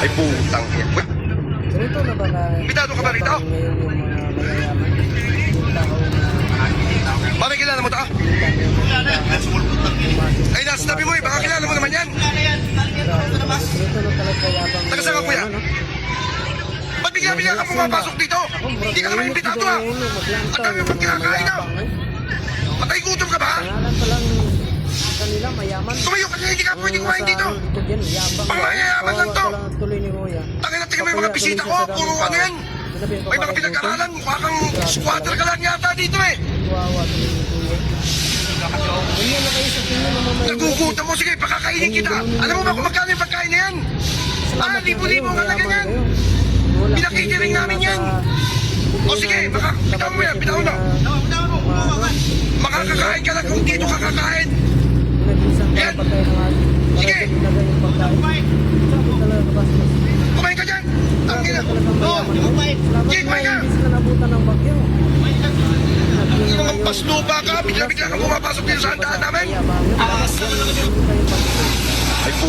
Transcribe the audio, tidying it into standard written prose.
Ay putang yan. Uy, Ganito na ba na... Imbitado ka ba rito? Ngayon yung mga mayayaman. Yung tao na... bakit kilala mo ta? Ay, nasa tabi mo eh. Baka kilala mo naman yan. Ganito na talaga yabang... Taga saan ka, kuya? Ba't bigla-bigla ka pumapasok dito? Hindi ka naman imbitado ah. Ang dami mo kinakain ah. Patay gutom ka ba? Pangalan pa lang kanila mayaman. Tumayo ka na, hindi ka pwede kumain dito. Pangmayayaman lang to. Tuloy ni Kuya. Tangin na tingin mo yung mga bisita ko. Puro ano yan. May mga pinag-aralan. Mukha kang squatter ka lang yata dito eh. Wawa tuloy ni Kuya. Ganyan na kayo sa tingin na mamay. Nagugutom mo. Sige, pakakainin kita. Alam mo ba kung magkano yung pagkain na yan? Ah, libo-libo ang halaga yan. Pinakitiring namin yan. O sige, bitawan mo yan. Bitawan mo. Makakakain ka lang kung dito ka kakain. Yan. Sige. Kumain ka dyan. Tangin na. Sige, kumain ka. Yung mga paslupa ka, bigla-bigla ka pumapasok dito sa handaan namin. Ay po.